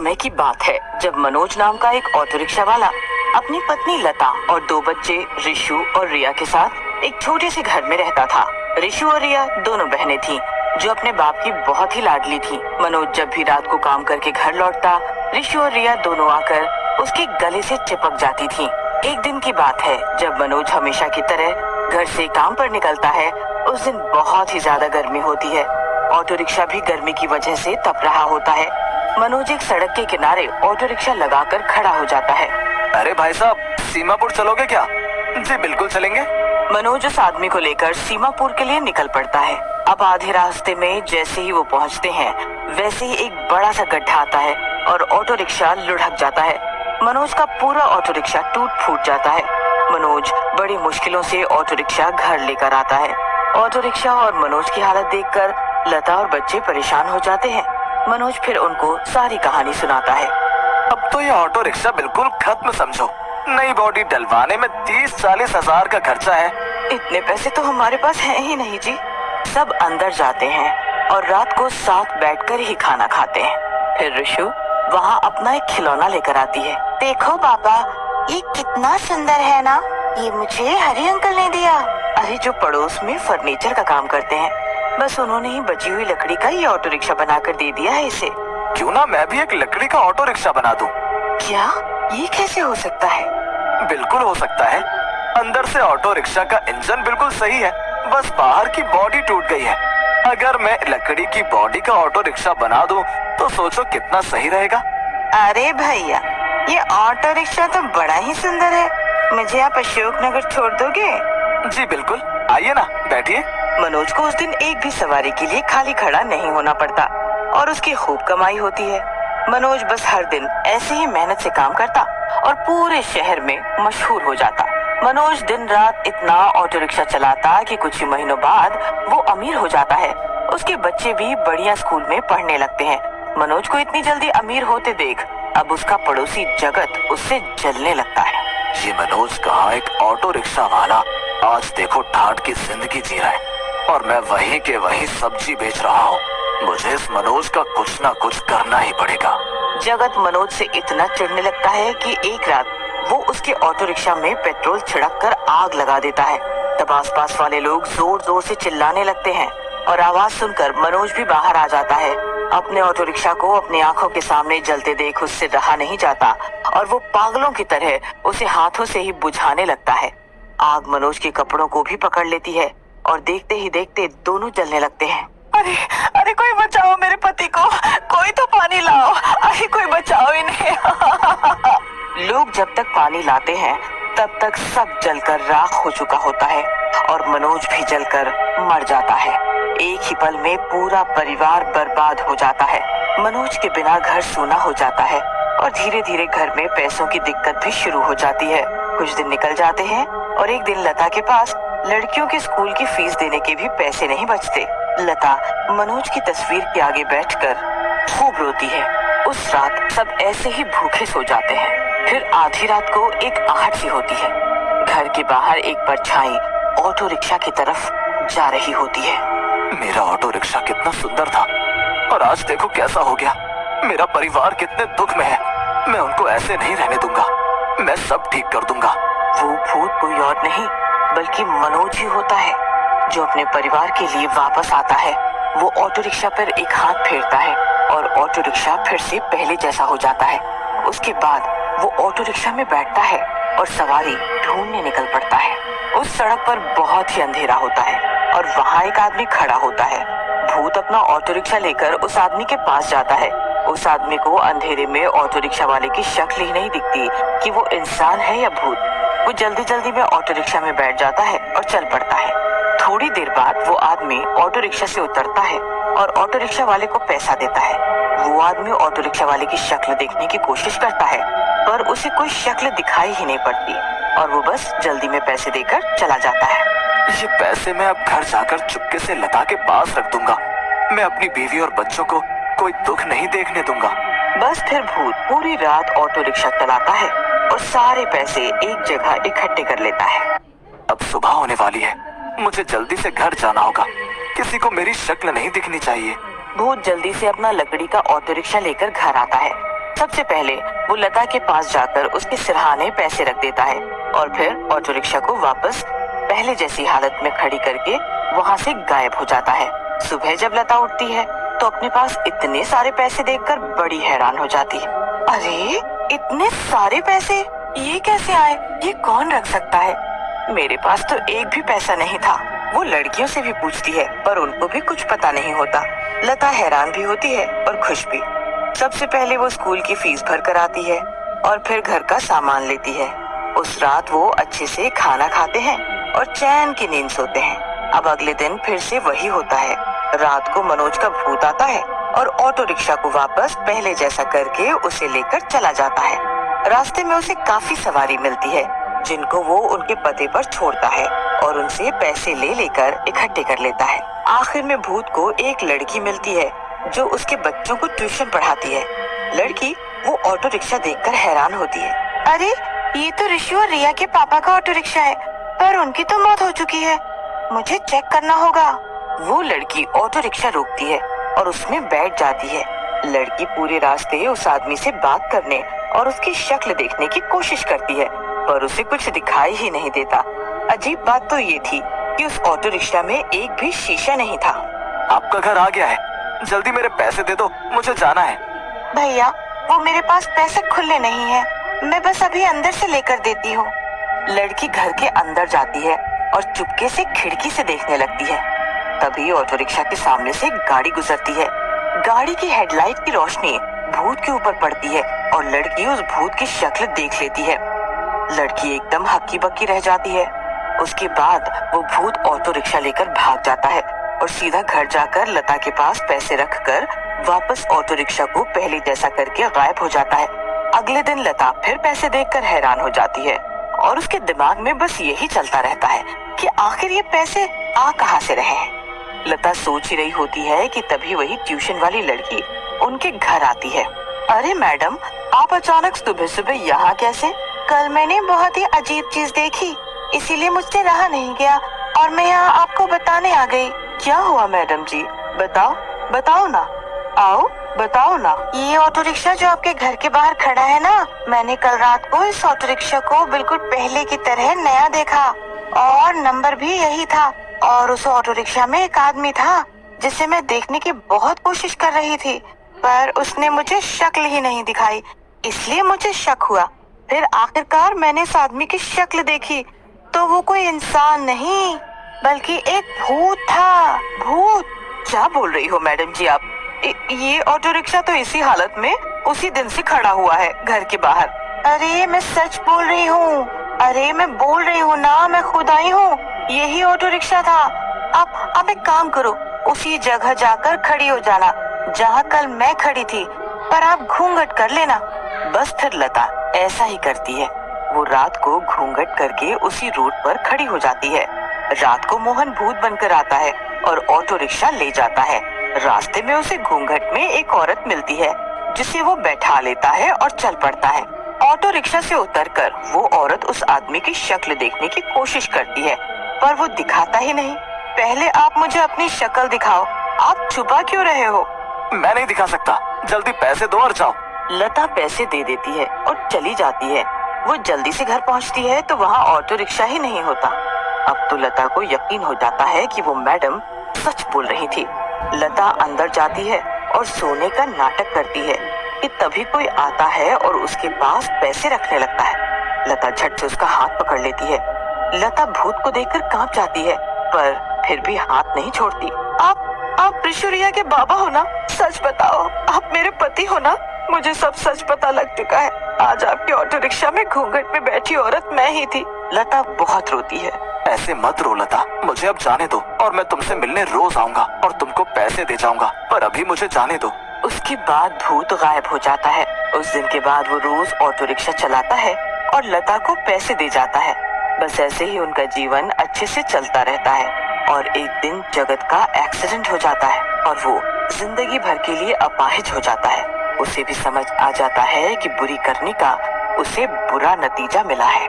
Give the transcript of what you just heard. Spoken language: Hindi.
समय की बात है जब मनोज नाम का एक ऑटो रिक्शा वाला अपनी पत्नी लता और दो बच्चे रिशु और रिया के साथ एक छोटे से घर में रहता था। रिशु और रिया दोनों बहनें थीं जो अपने बाप की बहुत ही लाडली थीं। मनोज जब भी रात को काम करके घर लौटता, रिशु और रिया दोनों आकर उसके गले से चिपक जाती थीं। एक दिन की बात है जब मनोज हमेशा की तरह घर से काम पर निकलता है। उस दिन बहुत ही ज्यादा गर्मी होती है। ऑटो रिक्शा भी गर्मी की वजह से तप रहा होता है। मनोज एक सड़क के किनारे ऑटो रिक्शा लगाकर खड़ा हो जाता है। अरे भाई साहब, सीमापुर चलोगे क्या? जी बिल्कुल चलेंगे। मनोज उस आदमी को लेकर सीमापुर के लिए निकल पड़ता है। अब आधे रास्ते में जैसे ही वो पहुंचते हैं वैसे ही एक बड़ा सा गड्ढा आता है और ऑटो रिक्शा लुढ़क जाता है। मनोज का पूरा ऑटो रिक्शा टूट फूट जाता है। मनोज बड़ी मुश्किलों से ऑटो रिक्शा घर लेकर आता है। ऑटो रिक्शा और मनोज की हालत देखकर लता और बच्चे परेशान हो जाते हैं। मनोज फिर उनको सारी कहानी सुनाता है। अब तो ये ऑटो रिक्शा बिल्कुल खत्म समझो। नई बॉडी डलवाने में 30-40 हजार का खर्चा है। इतने पैसे तो हमारे पास हैं ही नहीं जी। सब अंदर जाते हैं और रात को साथ बैठकर ही खाना खाते हैं। फिर रिशु वहाँ अपना एक खिलौना लेकर आती है। देखो पापा, ये कितना सुंदर है ना। ये मुझे हरी अंकल ने दिया। अरे जो पड़ोस में फर्नीचर का काम करते हैं, बस उन्होंने ही बची हुई लकड़ी का ये ऑटो रिक्शा बनाकर दे दिया है इसे। क्यों ना मैं भी एक लकड़ी का ऑटो रिक्शा बना दूं? क्या ये कैसे हो सकता है? बिल्कुल हो सकता है। अंदर से ऑटो रिक्शा का इंजन बिल्कुल सही है, बस बाहर की बॉडी टूट गई है। अगर मैं लकड़ी की बॉडी का ऑटो रिक्शा बना दूं तो सोचो कितना सही रहेगा। अरे भैया, ये ऑटो रिक्शा तो बड़ा ही सुंदर है। मुझे आप अशोकनगर छोड़ दोगे? जी बिल्कुल, आइए ना, बैठिए। मनोज को उस दिन एक भी सवारी के लिए खाली खड़ा नहीं होना पड़ता और उसकी खूब कमाई होती है। मनोज बस हर दिन ऐसे ही मेहनत से काम करता और पूरे शहर में मशहूर हो जाता। मनोज दिन रात इतना ऑटो रिक्शा चलाता कि कुछ ही महीनों बाद वो अमीर हो जाता है। उसके बच्चे भी बढ़िया स्कूल में पढ़ने लगते हैं। मनोज को इतनी जल्दी अमीर होते देख अब उसका पड़ोसी जगत उससे जलने लगता है। ये मनोज कहाँ एक ऑटो रिक्शा वाला आज देखो ठाठ की जिंदगी जी रहा है और मैं वहीं के वहीं सब्जी बेच रहा हूँ। मुझे इस मनोज का कुछ ना कुछ करना ही पड़ेगा। जगत मनोज से इतना चिढ़ने लगता है कि एक रात वो उसके ऑटो रिक्शा में पेट्रोल छिड़क कर आग लगा देता है। तब आसपास वाले लोग जोर जोर से चिल्लाने लगते हैं और आवाज सुनकर मनोज भी बाहर आ जाता है। अपने ऑटो रिक्शा को अपनी आंखों के सामने जलते देख उससे रहा नहीं जाता और वो पागलों की तरह उसे हाथों से ही बुझाने लगता है। आग मनोज के कपड़ों को भी पकड़ लेती है और देखते ही देखते दोनों जलने लगते हैं। अरे अरे कोई बचाओ मेरे पति को, कोई तो पानी लाओ, अरे कोई बचाओ इन्हें। लोग जब तक पानी लाते हैं तब तक सब जलकर राख हो चुका होता है और मनोज भी जलकर मर जाता है। एक ही पल में पूरा परिवार बर्बाद हो जाता है। मनोज के बिना घर सूना हो जाता है और धीरे धीरे घर में पैसों की दिक्कत भी शुरू हो जाती है। कुछ दिन निकल जाते हैं और एक दिन लता के पास लड़कियों के स्कूल की फीस देने के भी पैसे नहीं बचते। लता मनोज की तस्वीर के आगे बैठकर खूब रोती है। उस रात सब ऐसे ही भूखे सो जाते हैं। फिर आधी रात को एक आहट सी होती है। घर के बाहर एक परछाई ऑटो रिक्शा की तरफ जा रही होती है। मेरा ऑटो रिक्शा कितना सुंदर था और आज देखो कैसा हो गया। मेरा परिवार कितने दुख में है। मैं उनको ऐसे नहीं रहने दूंगा। मैं सब ठीक कर दूंगा। वो भूत कोई और नहीं बल्कि मनोज ही होता है जो अपने परिवार के लिए वापस आता है। वो ऑटो रिक्शा पर एक हाथ फेरता है और ऑटो रिक्शा फिर से पहले जैसा हो जाता है। उसके बाद वो ऑटो रिक्शा में बैठता है और सवारी ढूंढने निकल पड़ता है। उस सड़क पर बहुत ही अंधेरा होता है और वहाँ एक आदमी खड़ा होता है। भूत अपना ऑटो रिक्शा लेकर उस आदमी के पास जाता है। उस आदमी को अंधेरे में ऑटो रिक्शा वाले की शक्ल ही नहीं दिखती कि वो इंसान है या भूत। वो जल्दी जल्दी में ऑटो रिक्शा में बैठ जाता है और चल पड़ता है। थोड़ी देर बाद वो आदमी ऑटो रिक्शा से उतरता है और ऑटो रिक्शा वाले को पैसा देता है। वो आदमी ऑटो रिक्शा वाले की शक्ल देखने की कोशिश करता है पर उसे कोई शक्ल दिखाई ही नहीं पड़ती और वो बस जल्दी में पैसे देकर चला जाता है। ये पैसे मैं अब घर जाकर चुपके से लता के पास रख दूंगा। मैं अपनी बीवी और बच्चों को कोई दुख नहीं देखने दूंगा। बस फिर भूत पूरी रात ऑटो रिक्शा चलाता है और सारे पैसे एक जगह इकट्ठे कर लेता है। अब सुबह होने वाली है। मुझे जल्दी से घर जाना होगा। किसी को मेरी शक्ल नहीं दिखनी चाहिए। भूत जल्दी से अपना लकड़ी का ऑटो रिक्शा लेकर घर आता है। सबसे पहले वो लता के पास जाकर उसके सिरहाने पैसे रख देता है और फिर ऑटो रिक्शा को वापस पहले जैसी हालत में खड़ी करके वहाँ से गायब हो जाता है। सुबह जब लता उठती है तो अपने पास इतने सारे पैसे देखकर बड़ी हैरान हो जाती है। अरे इतने सारे पैसे, ये कैसे आए? ये कौन रख सकता है? मेरे पास तो एक भी पैसा नहीं था। वो लड़कियों से भी पूछती है पर उनको भी कुछ पता नहीं होता। लता हैरान भी होती है और खुश भी। सबसे पहले वो स्कूल की फीस भर कर आती है और फिर घर का सामान लेती है। उस रात वो अच्छे से खाना खाते हैं और चैन की नींद सोते हैं। अब अगले दिन फिर से वही होता है। रात को मनोज का भूत आता है और ऑटो रिक्शा को वापस पहले जैसा करके उसे लेकर चला जाता है। रास्ते में उसे काफी सवारी मिलती है जिनको वो उनके पते पर छोड़ता है और उनसे पैसे ले लेकर इकट्ठे कर लेता है। आखिर में भूत को एक लड़की मिलती है जो उसके बच्चों को ट्यूशन पढ़ाती है। लड़की वो ऑटो रिक्शा देखकर हैरान होती है। अरे ये तो ऋषि और रिया के पापा का ऑटो रिक्शा है, पर उनकी तो मौत हो चुकी है। मुझे चेक करना होगा। वो लड़की ऑटो रिक्शा रोकती है और उसमें बैठ जाती है। लड़की पूरे रास्ते उस आदमी से बात करने और उसकी शक्ल देखने की कोशिश करती है पर उसे कुछ दिखाई ही नहीं देता। अजीब बात तो ये थी कि उस ऑटो रिक्शा में एक भी शीशा नहीं था। आपका घर आ गया है, जल्दी मेरे पैसे दे दो, मुझे जाना है। भैया वो मेरे पास पैसे खुले नहीं है, मैं बस अभी अंदर से लेकर देती हूँ। लड़की घर के अंदर जाती है और चुपके से खिड़की से देखने लगती है। तभी ऑटो रिक्शा के सामने से गाड़ी गुजरती है। गाड़ी की हेडलाइट की रोशनी भूत के ऊपर पड़ती है और लड़की उस भूत की शक्ल देख लेती है। लड़की एकदम हक्की बक्की रह जाती है। उसके बाद वो भूत ऑटो रिक्शा लेकर भाग जाता है और सीधा घर जाकर लता के पास पैसे रखकर वापस ऑटो रिक्शा को पहले जैसा करके गायब हो जाता है। अगले दिन लता फिर पैसे देखकर हैरान हो जाती है और उसके दिमाग में बस यही चलता रहता है कि आखिर ये पैसे आ कहाँ से रहे हैं। लता सोच ही रही होती है कि तभी वही ट्यूशन वाली लड़की उनके घर आती है। अरे मैडम, आप अचानक सुबह सुबह यहाँ कैसे? कल मैंने बहुत ही अजीब चीज देखी, इसीलिए मुझसे रहा नहीं गया और मैं यहाँ आपको बताने आ गई। क्या हुआ मैडम जी? बताओ ना, आओ बताओ ना। ये ऑटो रिक्शा जो आपके घर के बाहर खड़ा है ना, मैंने कल रात को इस ऑटो रिक्शा को बिल्कुल पहले की तरह नया देखा और नंबर भी यही था। और उस ऑटो रिक्शा में एक आदमी था जिसे मैं देखने की बहुत कोशिश कर रही थी पर उसने मुझे शक्ल ही नहीं दिखाई, इसलिए मुझे शक हुआ। फिर आखिरकार मैंने इस आदमी की शक्ल देखी तो वो कोई इंसान नहीं बल्कि एक भूत था। भूत? क्या बोल रही हो मैडम जी आप? ये ऑटो रिक्शा तो इसी हालत में उसी दिन से खड़ा हुआ है घर के बाहर। अरे मैं सच बोल रही हूँ, अरे मैं बोल रही हूँ ना, मैं खुद आई हूँ, यही ऑटो रिक्शा था। आप एक काम करो, उसी जगह जाकर खड़ी हो जाना जहाँ कल मैं खड़ी थी, पर आप घूंघट कर लेना। बस फिर लता ऐसा ही करती है। वो रात को घूंघट करके उसी रूट पर खड़ी हो जाती है। रात को मोहन भूत बनकर आता है और ऑटो रिक्शा ले जाता है। रास्ते में उसे घूंघट में एक औरत मिलती है जिसे वो बैठा लेता है और चल पड़ता है। ऑटो रिक्शा से उतरकर वो औरत उस आदमी की शक्ल देखने की कोशिश करती है पर वो दिखाता ही नहीं। पहले आप मुझे अपनी शक्ल दिखाओ, आप छुपा क्यों रहे हो? मैं नहीं दिखा सकता, जल्दी पैसे दो और जाओ। लता पैसे दे देती है और चली जाती है। वो जल्दी से घर पहुंचती है तो वहाँ ऑटो रिक्शा ही नहीं होता। अब तो लता को यकीन हो जाता है कि वो मैडम सच बोल रही थी। लता अंदर जाती है और सोने का नाटक करती है कि तभी कोई आता है और उसके पास पैसे रखने लगता है। लता झट से उसका हाथ पकड़ लेती है। लता भूत को देखकर कांप जाती है पर फिर भी हाथ नहीं छोड़ती। आप ऋषुरिया के बाबा हो ना? सच बताओ, आप मेरे पति हो ना? मुझे सब सच पता लग चुका है। आज आपके ऑटो रिक्शा में घूंघट में बैठी औरत मैं ही थी। लता बहुत रोती है। ऐसे मत रो लता, मुझे अब जाने दो और मैं तुमसे मिलने रोज आऊंगा और तुमको पैसे दे जाऊंगा, पर अभी मुझे जाने दो। उसके बाद भूत गायब हो जाता है। उस दिन के बाद वो रोज ऑटो रिक्शा चलाता है और लता को पैसे दे जाता है। बस ऐसे ही उनका जीवन अच्छे से चलता रहता है और एक दिन जगत का एक्सीडेंट हो जाता है और वो जिंदगी भर के लिए अपाहिज हो जाता है। उसे भी समझ आ जाता है कि बुरी करने का उसे बुरा नतीजा मिला है।